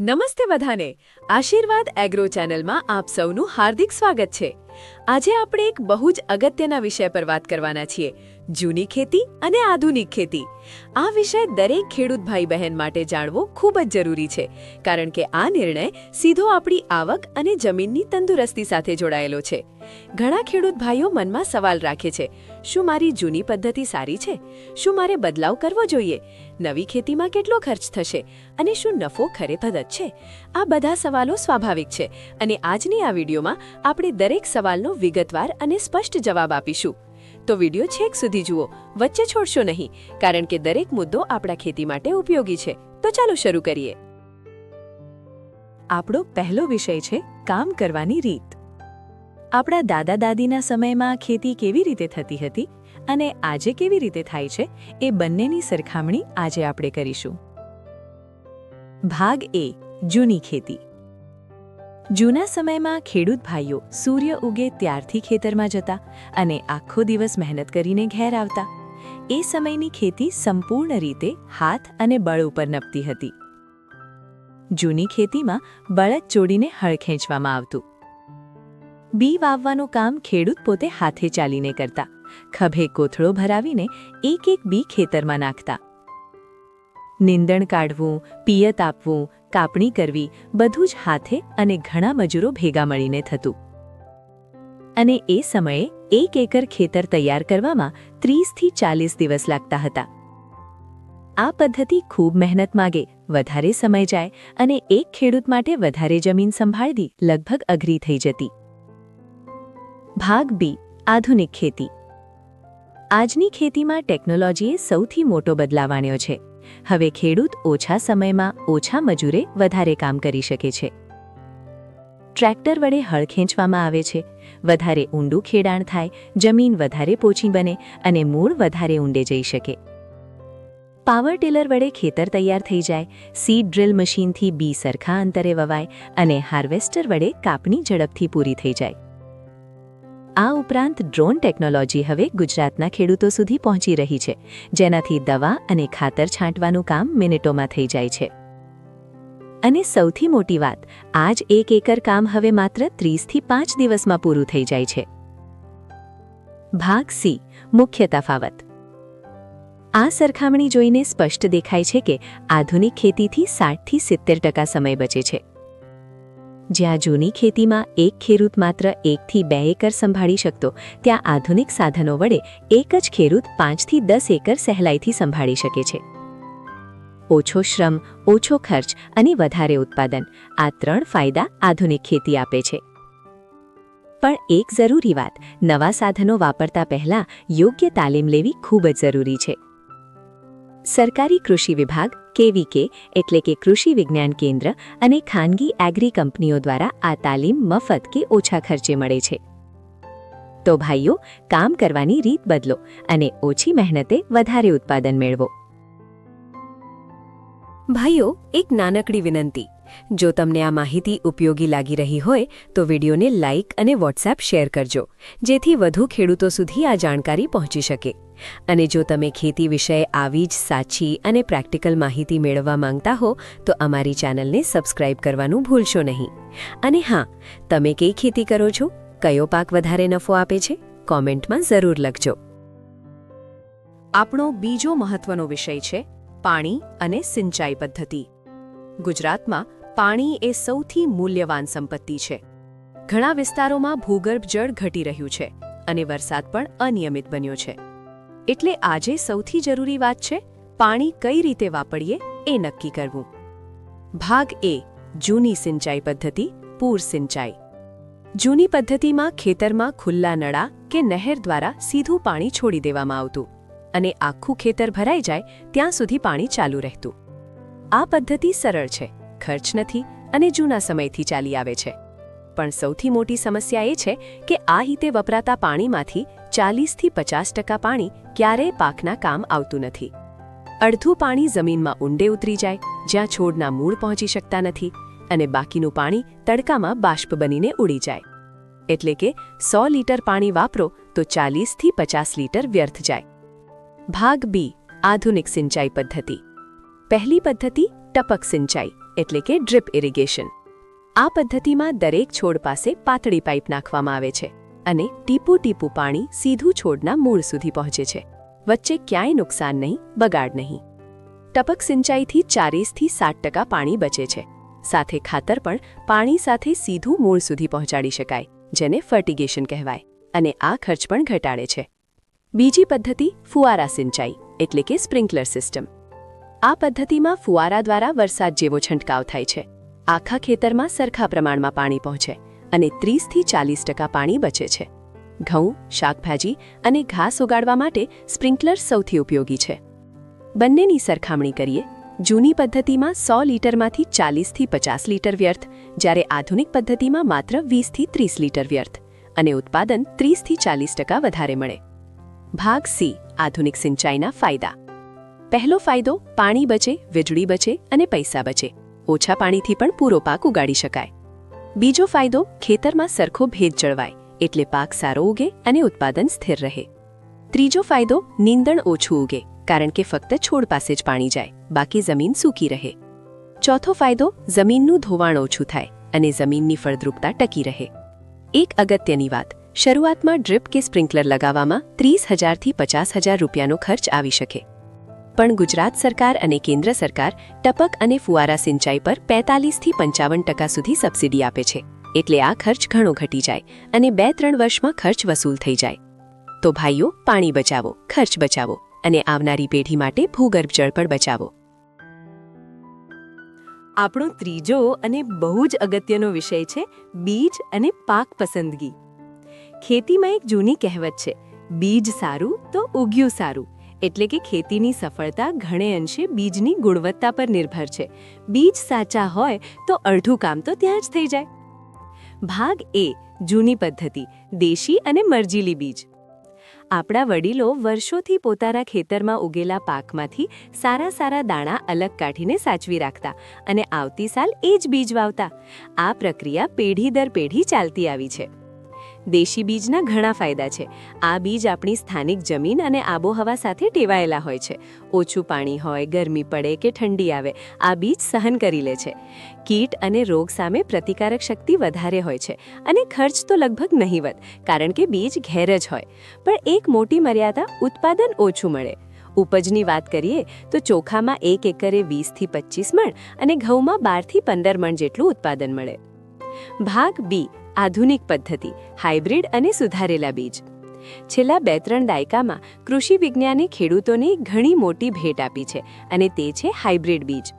નમસ્તે બધાને આશીર્વાદ એગ્રો ચેનલમાં આપ સૌનું હાર્દિક સ્વાગત છે। આજે આપણે એક બહુ જ અગત્યના વિષય પર વાત કરવાના છીએ, જૂની ખેતી અને આધુનિક ખેતી। આ વિષય દરેક ખેડૂત ભાઈ બહેન માટે જાણવો ખૂબ જ જરૂરી છે, કારણ કે આ નિર્ણય સીધો આપણી આવક અને જમીનની તંદુરસ્તી સાથે જોડાયેલો છે। ઘણા ખેડૂત ભાઈઓ મનમાં સવાલ રાખે છે, શું મારી જૂની પદ્ધતિ સારી છે? શું મારે બદલાવ કરવો જોઈએ? નવી ખેતીમાં કેટલો ખર્ચ થશે અને શું નફો ખરેખર જ છે? આ બધા સવાલો સ્વાભાવિક છે અને આજની આ વિડીયોમાં આપણે દરેક સવાલનો વિગતવાર અને સ્પષ્ટ જવાબ આપીશું। તો વિડીયો છેક સુધી જુઓ, વચ્ચે છોડશો નહીં, કારણ કે દરેક મુદ્દો આપણા ખેતી માટે ઉપયોગી છે। તો ચાલો શરૂ કરીએ। આપણો પહેલો વિષય છે કામ કરવાની રીત। આપણા દાદા દાદીના સમયમાં ખેતી કેવી રીતે થતી હતી અને આજે કેવી રીતે થાય છે, એ બંનેની સરખામણી આજે આપણે કરીશું। ભાગ એ, જૂની ખેતી। જૂના સમયમાં ખેડૂત ભાઈઓ સૂર્ય ઉગે ત્યારથી ખેતરમાં જતા અને આખો દિવસ મહેનત કરીને ઘેર આવતા। એ સમયની ખેતી સંપૂર્ણ રીતે હાથ અને બળ ઉપર નપતી હતી। જૂની ખેતીમાં બળદ જોડીને હળ ખેંચવામાં આવતું। બી વાવવાનું કામ ખેડૂત પોતે હાથે ચાલીને કરતા, ખભે કોથળો ભરાવીને એક એક બી ખેતરમાં નાખતા। નીંદણ કાઢવું, પિયત આપવું, કાપણી કરવી, બધું જ હાથે અને ઘણા મજૂરો ભેગા મળીને થતું। અને એ સમયે 1 એકર ખેતર તૈયાર કરવામાં 30થી 40 દિવસ લાગતા હતા। આ પદ્ધતિ ખૂબ મહેનત માગે, વધારે સમય જાય અને એક ખેડૂત માટે વધારે જમીન સંભાળવી લગભગ અઘરી થઈ જતી। ભાગ બી, આધુનિક ખેતી। આજની ખેતીમાં ટેકનોલોજીએ સૌથી મોટો બદલાવ આણ્યો છે। હવે ખેડૂત ઓછા સમયમાં ઓછા મજૂરે વધારે કામ કરી શકે છે। ટ્રેક્ટર વડે હળ ખેંચવામાં આવે છે, વધારે ઊંડું ખેડાણ થાય, જમીન વધારે પોચી બને અને મૂળ વધારે ઊંડે જઈ શકે। પાવર ટીલર વડે ખેતર તૈયાર થઈ જાય, સીડ ડ્રીલ મશીનથી બી સરખા અંતરે વવાય અને હાર્વેસ્ટર વડે કાપણી ઝડપથી પૂરી થઈ જાય। આ ઉપરાંત ડ્રોન ટેકનોલોજી હવે ગુજરાતના ખેડૂતો સુધી પહોંચી રહી છે, જેનાથી દવા અને ખાતર છાંટવાનું કામ મિનિટોમાં થઈ જાય છે। અને સૌથી મોટી વાત, આ જ 1 એકર કામ હવે માત્ર 30થી 5 દિવસમાં પૂરું થઈ જાય છે। ભાગ સી, મુખ્ય તફાવત। આ સરખામણી જોઈને સ્પષ્ટ દેખાય છે કે આધુનિક ખેતીથી 60થી 70% સમય બચે છે। જ્યાં જૂની ખેતીમાં એક ખેડૂત માત્ર 1થી 2 એકર સંભાળી શકતો, ત્યાં આધુનિક સાધનો વડે એક જ ખેડૂત 5થી 10 એકર સહેલાઈથી સંભાળી શકે છે। ઓછો શ્રમ, ઓછો ખર્ચ અને વધારે ઉત્પાદન, આ 3 ફાયદા આધુનિક ખેતી આપે છે। પણ એક જરૂરી વાત, નવા સાધનો વાપરતા પહેલા યોગ્ય તાલીમ લેવી ખૂબ જ જરૂરી છે। સરકારી કૃષિ વિભાગ KVK એટલે કે કૃષિ વિજ્ઞાન કેન્દ્ર અને ખાનગી એગ્રી કંપનીઓ દ્વારા આ તાલીમ મફત કે ઓછા ખર્ચે મળે છે। તો ભાઈઓ, કામ કરવાની રીત બદલો અને ઓછી મહેનતે વધારે ઉત્પાદન મેળવો। ભાઈઓ, એક નાનકડી વિનંતી, જો તમને આ માહિતી ઉપયોગી લાગી રહી હોય તો વિડીયોને લાઇક અને વોટ્સએપ શેર કરજો, જેથી વધુ ખેડૂતો સુધી આ જાણકારી પહોંચી શકે। અને જો તમે ખેતી વિશે આવી જ સાચી અને પ્રેક્ટિકલ માહિતી મેળવવા માંગતા હો તો અમારી ચેનલને સબસ્ક્રાઇબ કરવાનું ભૂલશો નહીં। અને હા, તમે કઈ ખેતી કરો છો? કયો પાક વધારે નફો આપે છે? કોમેન્ટમાં જરૂર લખજો। આપણો બીજો મહત્વનો વિષય છે પાણી અને સિંચાઈ પદ્ધતિ। ગુજરાતમાં પાણી એ સૌથી મૂલ્યવાન સંપત્તિ છે। ઘણા વિસ્તારોમાં ભૂગર્ભ જળ ઘટી રહ્યું છે અને વરસાદ પણ અનિયમિત બન્યો છે। એટલે આજે સૌથી જરૂરી વાત છે પાણી કઈ રીતે વાપરીએ એ નક્કી કરવું। ભાગ એ, જૂની સિંચાઈ પદ્ધતિ, પૂર સિંચાઈ। જૂની પદ્ધતિમાં ખેતરમાં ખુલ્લા નળા કે નહેર દ્વારા સીધું પાણી છોડી દેવામાં આવતું અને આખું ખેતર ભરાઈ જાય ત્યાં સુધી પાણી ચાલુ રહેતું। આ પદ્ધતિ સરળ છે, ખર્ચ નથી અને જૂના સમયથી ચાલી આવે છે। પણ સૌથી મોટી સમસ્યા એ છે કે આ રીતે વપરાતા પાણીમાંથી 40થી 50% પાણી ક્યારેય પાકના કામ આવતું નથી। અડધું પાણી જમીનમાં ઊંડે ઉતરી જાય, જ્યાં છોડના મૂળ પહોંચી શકતા નથી, અને બાકીનું પાણી તડકામાં બાષ્પ બનીને ઉડી જાય। એટલે કે 100 લીટર પાણી વાપરો તો 40થી 50 લીટર વ્યર્થ જાય। ભાગ બી, આધુનિક સિંચાઈ પદ્ધતિ। પહેલી પદ્ધતિ ટપક સિંચાઈ એટલે કે ડ્રીપ ઇરિગેશન. આ પદ્ધતિમાં દરેક છોડ પાસે પાતળી પાઇપ નાખવામાં આવે છે અને ટીપું ટીપું પાણી સીધું છોડના મૂળ સુધી પહોંચે છે. વચ્ચે ક્યાંય નુકસાન નહીં, બગાડ નહીં. ટપક સિંચાઈથી 40થી 60% પાણી બચે છે. સાથે ખાતર પણ પાણી સાથે સીધું મૂળ સુધી પહોંચાડી શકાય, જેને ફર્ટિગેશન કહેવાય, અને આ ખર્ચ પણ ઘટાડે છે. બીજી પદ્ધતિ ફુવારા સિંચાઈ એટલે કે સ્પ્રિંકલર સિસ્ટમ. આ પદ્ધતિમાં ફુવારા દ્વારા વરસાદ જેવો છંટકાવ થાય છે. આખા ખેતરમાં સરખા પ્રમાણમાં પાણી પહોંચે અને 30થી 40% પાણી બચે છે. ઘઉં, શાકભાજી અને ઘાસ ઉગાડવા માટે સ્પ્રિંકલર સૌથી ઉપયોગી છે. બંનેની સરખામણી કરીએ. જૂની પદ્ધતિમાં 100 લીટરમાંથી 40થી 50 લીટર વ્યર્થ, જ્યારે આધુનિક પદ્ધતિમાં માત્ર 20થી 30 લીટર વ્યર્થ, અને ઉત્પાદન 30થી 40% વધારે મળે. ભાગ સી. આધુનિક સિંચાઈના ફાયદા. પહેલો ફાયદો, પાણી બચે, વીજળી બચે અને પૈસા બચે. ઓછા પાણીથી પણ પૂરો પાક ઉગાડી શકાય. બીજો ફાયદો, ખેતરમાં સરખો ભેજ જળવાય, એટલે પાક સારો ઉગે અને ઉત્પાદન સ્થિર રહે. ત્રીજો ફાયદો, નીંદણ ઓછું ઉગે, કારણ કે ફક્ત છોડ પાસે જ પાણી જાય, બાકી જમીન સૂકી રહે. ચોથો ફાયદો, જમીનનું ધોવાણ ઓછું થાય અને જમીનની ફળદ્રુપતા ટકી રહે. એક અગત્યની વાત, શરૂઆતમાં ડ્રીપ કે સ્પ્રિંકલર લગાવવામાં 30,000થી 50,000 રૂપિયાનો ખર્ચ આવી શકે. પણ ગુજરાત સરકાર અને કેન્દ્ર સરકાર ટપક અને ફુવારા સિંચાઈ પર 45થી 55% સુધી સબસિડી આપે છે, એટલે આ ખર્ચ ઘણો ઘટી જાય અને 2-3 વર્ષમાં ખર્ચ વસૂલ થઈ જાય. તો ભાઈઓ, પાણી બચાવો, ખર્ચ બચાવો અને આવનારી પેઢી માટે ભૂગર્ભ જળ પણ બચાવો. આપણો ત્રીજો અને બહુ જ અગત્યનો વિષય છે બીજ અને પાક પસંદગી. ખેતીમાં એક જૂની કહેવત છે, બીજ સારું તો ઉગ્યું સારું. એટલે કે ખેતીની સફળતા ઘણે અંશે બીજની ગુણવત્તા પર નિર્ભર છે. બીજ સાચા હોય તો અડધું કામ તો ત્યાં જ થઈ જાય. ભાગ એ. જૂની પદ્ધતિ, દેશી અને મરજીલી બીજ. આપણા વડીલો વર્ષોથી પોતાના ખેતરમાં ઉગેલા પાકમાંથી સારા સારા દાણા અલગ કાઢીને સાચવી રાખતા અને આવતી સાલ એ જ બીજ વાવતા. આ પ્રક્રિયા પેઢી દર પેઢી ચાલતી આવી છે. દેશી બીજના ઘણા ફાયદા છે. આ બીજ આપણી સ્થાનિક જમીન અને આબોહવા સાથે ટેવાયેલા હોય છે. ઓછું પાણી હોય, ગરમી પડે કે ઠંડી આવે, આ બીજ સહન કરી લે છે. કીટ અને રોગ સામે પ્રતિકારક શક્તિ વધારે હોય છે અને ખર્ચ તો લગભગ નહીવત, કારણ કે બીજ ઘેર જ હોય. પણ એક મોટી મર્યાદા, ઉત્પાદન ઓછું મળે. ઉપજની વાત કરીએ તો ચોખામાં 1 એકરે 20થી 25 મણ અને ઘઉંમાં 12થી 15 મણ જેટલું ઉત્પાદન મળે. ભાગ બી. આધુનિક પદ્ધતિ, હાઇબ્રિડ અને સુધારેલા બીજ. છેલ્લા 2-3 દાયકામાં કૃષિ વિજ્ઞાને ખેડૂતોને ઘણી મોટી ભેટ આપી છે અને તે છે હાઇબ્રિડ બીજ.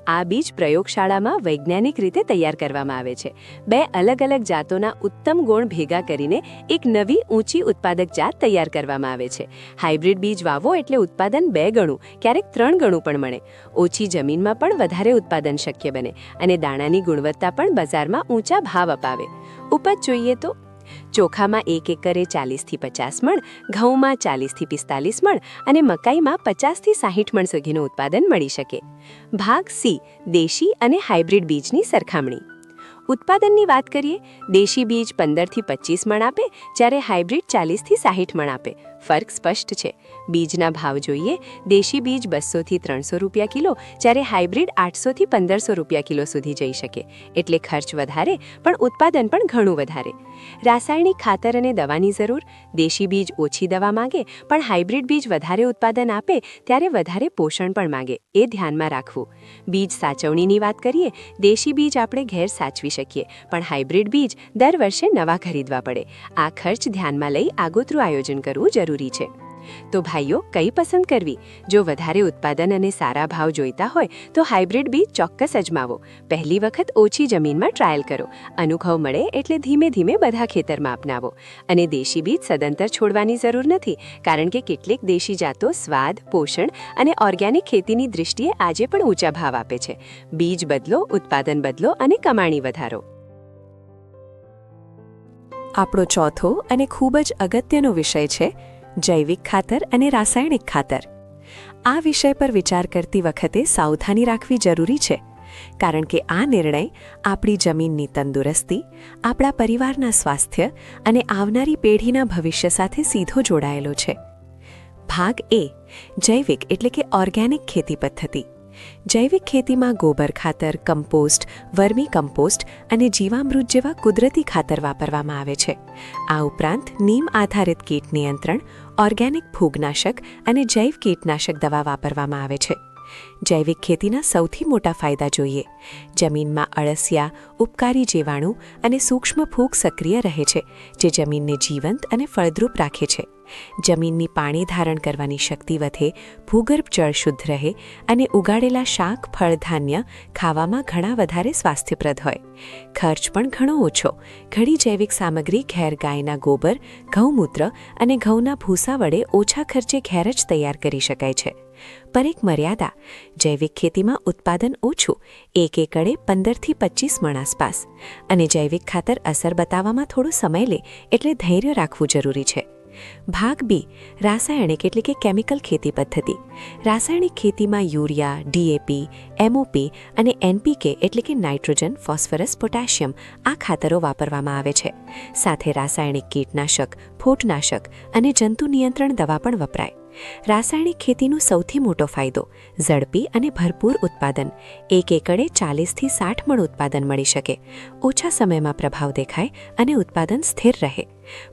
આ બીજ પ્રયોગશાળામાં વૈજ્ઞાનિક રીતે તૈયાર કરવામાં આવે છે. 2 અલગ અલગ જાતોના ઉત્તમ ગુણ ભેગા કરીને એક નવી ઊંચી ઉત્પાદક જાત તૈયાર કરવામાં આવે છે. હાઇબ્રિડ બીજ વાવો એટલે ઉત્પાદન 2 ગણું, ક્યારેક 3 ગણું પણ મળે. ઓછી જમીનમાં પણ વધારે ઉત્પાદન શક્ય બને અને દાણાની ગુણવત્તા પણ બજારમાં ઊંચા ભાવ અપાવે. ઉપજ જોઈએ તો ચોખામાં 1 એકરે 40થી 50 મણ, ઘઉંમાં 40થી 45 મણ અને મકાઈમાં 50થી 60 મણ સુધીનું ઉત્પાદન મળી શકે. ભાગ સી. દેશી અને હાઇબ્રિડ બીજની સરખામણી. ઉત્પાદનની વાત કરીએ, દેશી બીજ 15થી 25 મણ આપે, જ્યારે હાઇબ્રિડ 40થી 60 મણ આપે. ફરક સ્પષ્ટ છે. બીજના ભાવ જોઈએ, દેશી બીજ 200થી 300 રૂપિયા કિલો, જ્યારે હાઇબ્રિડ 800થી 1500 રૂપિયા કિલો સુધી જઈ શકે. એટલે ખર્ચ વધારે પણ ઉત્પાદન પણ ઘણું વધારે. રાસાયણિક ખાતર અને દવાની જરૂર. દેશી બીજ ઓછી દવા માંગે, પણ હાઇબ્રિડ બીજ વધારે ઉત્પાદન આપે ત્યારે વધારે પોષણ પણ માંગે. એ ધ્યાનમાં રાખવું. બીજ સાચવણીની વાત કરીએ, દેશી બીજ આપણે ઘેર સાચવી શકીએ, પણ હાઇબ્રિડ બીજ દર વર્ષે નવા ખરીદવા પડે. આ ખર્ચ ધ્યાનમાં લઈ આગોતરું આયોજન કરવું જરૂરી છે. તો ભાઈઓ, કઈ પસંદ કરવી? જો વધારે ઉત્પાદન અને સારા ભાવ જોઈતા હોય તો હાઇબ્રિડ બીજ ચોક્કસ અજમાવો. પહેલી વખત ઓછી જમીનમાં ટ્રાયલ કરો. અનુભવ મળે એટલે ધીમે ધીમે બધા ખેતરમાં અપનાવો. અને દેશી બીજ સદંતર છોડવાની જરૂર નથી, કારણ કે કેટલીક દેશી જાતો સ્વાદ, પોષણ અને ઓર્ગેનિક ખેતીની દૃષ્ટિએ આજે પણ ઊંચા ભાવ આપે છે. બીજ બદલો, ઉત્પાદન બદલો અને કમાણી વધારો. આપણો ચોથો અને ખૂબ જ અગત્યનો વિષય છે જૈવિક ખાતર અને રાસાયણિક ખાતર. આ વિષય પર વિચાર કરતી વખતે સાવધાની રાખવી જરૂરી છે, કારણ કે આ નિર્ણય આપણી જમીનની તંદુરસ્તી, આપણા પરિવારના સ્વાસ્થ્ય અને આવનારી પેઢીના ભવિષ્ય સાથે સીધો જોડાયેલો છે. ભાગ એ. જૈવિક એટલે કે ઓર્ગેનિક ખેતી પદ્ધતિ. જૈવિક ખેતીમાં ગોબર ખાતર, કમ્પોસ્ટ, વર્મી કમ્પોસ્ટ અને જીવામૃત જેવા કુદરતી ખાતર વાપરવામાં આવે છે. આ ઉપરાંત નીમ આધારિત કીટ નિયંત્રણ, ઓર્ગેનિક ફૂગનાશક અને જૈવ કીટનાશક દવા વાપરવામાં આવે છે. જૈવિક ખેતીના સૌથી મોટા ફાયદા જોઈએ. જમીનમાં અળસિયા, ઉપકારી જીવાણુ અને સૂક્ષ્મ ફૂગ સક્રિય રહે છે, જે જમીનને જીવંત અને ફળદ્રુપ રાખે છે. જમીનની પાણી ધારણ કરવાની શક્તિ વધે, ભૂગર્ભ જળ શુદ્ધ રહે અને ઉગાડેલા શાક, ફળ, ધાન્ય ખાવામાં ઘણા વધારે સ્વાસ્થ્યપ્રદ હોય. ખર્ચ પણ ઘણો ઓછો. ઘણી જૈવિક સામગ્રી ઘેર ગાયના ગોબર, ગૌમૂત્ર અને ઘઉંના ભૂસા વડે ઓછા ખર્ચે ઘેર જ તૈયાર કરી શકાય છે. પર એક મર્યાદા: જૈવિક ખેતીમાં ઉત્પાદન ઓછું, 1 એકડે 15થી 25 મણ આસપાસ, અને જૈવિક ખાતર અસર બતાવવામાં થોડો સમય લે, એટલે ધૈર્ય રાખવું જરૂરી છે. ભાગ બી: રાસાયણિક એટલે કે કેમિકલ ખેતી પદ્ધતિ. રાસાયણિક ખેતીમાં યુરિયા, ડીએપી, એમઓપી અને એનપીકે એટલે કે નાઇટ્રોજન, ફોસ્ફરસ, પોટેશિયમ આ ખાતરો વાપરવામાં આવે છે. સાથે રાસાયણિક કીટનાશક, ફૂટનાશક અને જંતુ નિયંત્રણ દવા પણ વપરાય. રાસાયણિક ખેતીનો સૌથી મોટો ફાયદો: ઝડપી અને ભરપૂર ઉત્પાદન. 1 એકડે 40થી 60 મણ ઉત્પાદન મળી શકે. ઓછા સમયમાં પ્રભાવ દેખાય અને ઉત્પાદન સ્થિર રહે.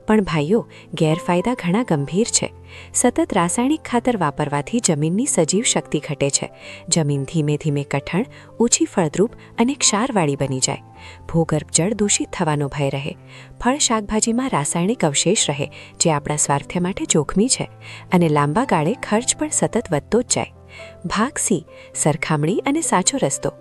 પણ ભાઈઓ, ગેરફાયદા ઘણા ગંભીર છે. સતત રાસાયણિક ખાતર વાપરવાથી જમીનની સજીવ શક્તિ ઘટે છે. જમીન ધીમે ધીમે કઠણ, ઓછી ફળદ્રુપ અને ક્ષારવાળી બની જાય. ભૂગર્ભ જળ દૂષિત થવાનો ભય રહે. ફળ શાકભાજીમાં રાસાયણિક અવશેષ રહે, જે આપણા સ્વાસ્થ્ય માટે જોખમી છે. અને લાંબા ગાળે ખર્ચ પણ સતત વધતો જ જાય. ભાગ સી: સરખામણી અને સાચો રસ્તો.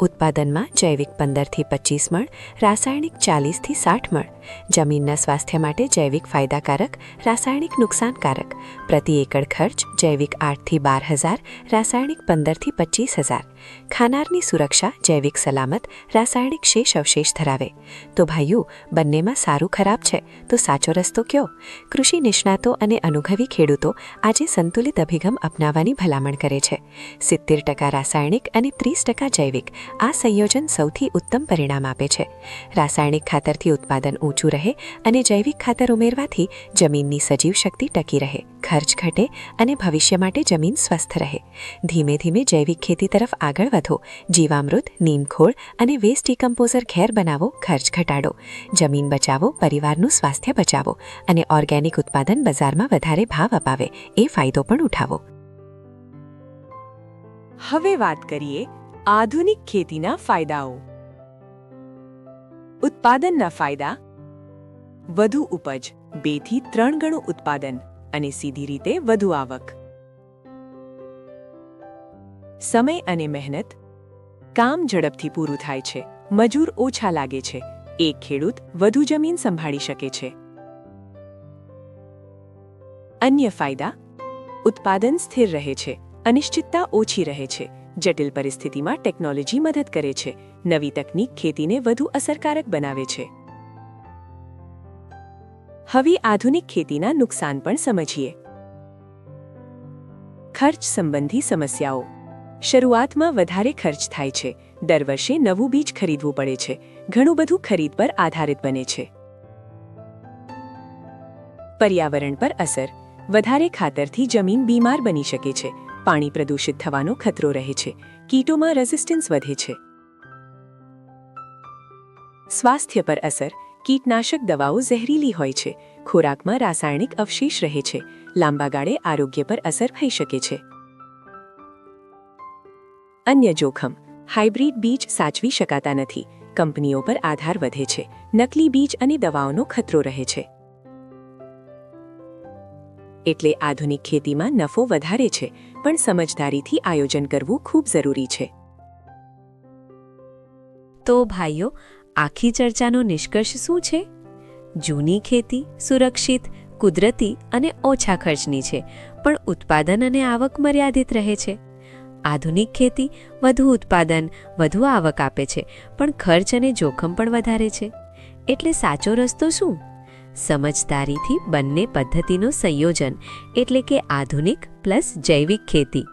ઉત્પાદનમાં જૈવિક 15થી 25 મણ, રાસાયણિક 40થી 60 મણ. જમીનના સ્વાસ્થ્ય માટે જૈવિક ફાયદાકારક, રાસાયણિક નુકસાનકારક. પ્રતિ એકડ ખર્ચ: જૈવિક 8થી 12,000, રાસાયણિક 15થી 25,000. ખાનારની સુરક્ષા: જૈવિક સલામત, રાસાયણિક શેષ અવશેષ ધરાવે. તો ભાઈઓ, બંનેમાં સારું ખરાબ છે, તો સાચો રસ્તો કયો? કૃષિ નિષ્ણાતો અને અનુભવી ખેડૂતો આજે સંતુલિત અભિગમ અપનાવવાની ભલામણ કરે છે. 70% રાસાયણિક અને 30% જૈવિક આ સંયોજન સૌથી ઉત્તમ પરિણામ આપે છે. રાસાયણિક ખાતરથી ઉત્પાદન ઊંચું રહે અને જૈવિક ખાતર ઉમેરવાથી જમીનની સજીવ શક્તિ ટકી રહે, ખર્ચ ઘટે અને ભવિષ્ય માટે જમીન સ્વસ્થ રહે. ધીમે ધીમે જૈવિક ખેતી તરફ આગળ વધો. જીવામૃત, નીમખોળ અને વેસ્ટ ડિકમ્પોઝર ઘેર બનાવો, ખર્ચ ઘટાડો. જમીન બચાવો, પરિવારનું સ્વાસ્થ્ય બચાવો અને ઓર્ગેનિક ઉત્પાદન બજારમાં વધારે ભાવ અપાવે એ ફાયદો પણ ઉઠાવો. હવે વાત કરીએ આધુનિક ખેતીના ફાયદાઓ. ઉત્પાદનના ફાયદા: વધુ ઉપજ, 2 થી 3 ગણું ઉત્પાદન અને સીધી રીતે વધુ આવક. સમય અને મહેનત: કામ ઝડપથી પૂરું થાય છે, મજૂર ઓછા લાગે છે, એક ખેડૂત વધુ જમીન સંભાળી શકે છે. અન્ય ફાયદા: ઉત્પાદન સ્થિર રહે છે, અનિશ્ચિતતા ઓછી રહે છે, જટિલ પરિસ્થિતિમાં ટેકનોલોજી મદદ કરે છે, નવી તકનીક ખેતીને વધુ અસરકારક બનાવે છે. હવે આધુનિક ખેતીના નુકસાન પણ સમજીએ. ખર્ચ સંબંધી સમસ્યાઓ: શરૂઆતમાં વધારે ખર્ચ થાય છે, દર વર્ષે નવું બીજ ખરીદવું પડે છે, ઘણું બધું ખરીદ પર આધારિત બને છે. પર્યાવરણ પર અસર: વધારે ખાતરથી જમીન બીમાર બની શકે છે, પાણી પ્રદૂષિત થવાનો ખતરો રહે છે, કીટોમાં રેઝિસ્ટન્સ વધે છે. સ્વાસ્થ્ય પર અસર: કીટનાશક દવાઓ ઝેરીલી હોય છે, ખોરાકમાં રાસાયણિક અવશેષ રહે છે, લાંબા ગાળે આરોગ્ય પર અસર થઈ શકે છે. અન્ય જોખમ: હાઇબ્રિડ બીજ સાચવી શકાતા નથી, કંપનીઓ પર આધાર વધે છે, નકલી બીજ અને દવાઓનો ખતરો રહે છે. એટલે આધુનિક ખેતીમાં નફો વધારે છે, પણ સમજદારીથી આયોજન કરવું ખૂબ જરૂરી છે. તો ભાઈઓ, આખી ચર્ચાનો નિષ્કર્ષ શું છે? જૂની ખેતી સુરક્ષિત, કુદરતી અને ઓછા ખર્ચની છે, પણ ઉત્પાદન અને આવક મર્યાદિત રહે છે. આધુનિક ખેતી વધુ ઉત્પાદન, વધુ આવક આપે છે, પણ ખર્ચ અને જોખમ પણ વધારે છે. એટલે સાચો રસ્તો શું? સમજદારીથી બંને પદ્ધતિનું સંયોજન, એટલે કે આધુનિક પ્લસ જૈવિક ખેતી.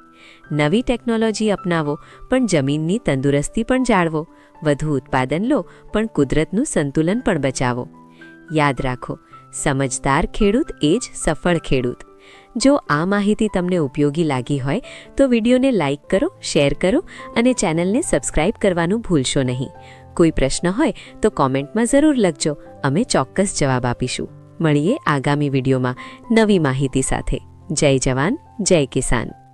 નવી ટેકનોલોજી અપનાવો, પણ જમીનની તંદુરસ્તી પણ જાળવો. વધુ ઉત્પાદન લો, પણ કુદરતનું સંતુલન પણ બચાવો. યાદ રાખો, સમજદાર ખેડૂત એ જ સફળ ખેડૂત. જો આ માહિતી તમને ઉપયોગી લાગી હોય તો વિડીયોને લાઇક કરો, શેર કરો અને ચેનલને સબસ્ક્રાઇબ કરવાનું ભૂલશો નહીં. કોઈ પ્રશ્ન હોય તો કોમેન્ટમાં જરૂર લખજો, અમે ચોક્કસ જવાબ આપીશું. મળીએ આગામી વિડીયોમાં નવી માહિતી સાથે. જય જવાન, જય કિસાન.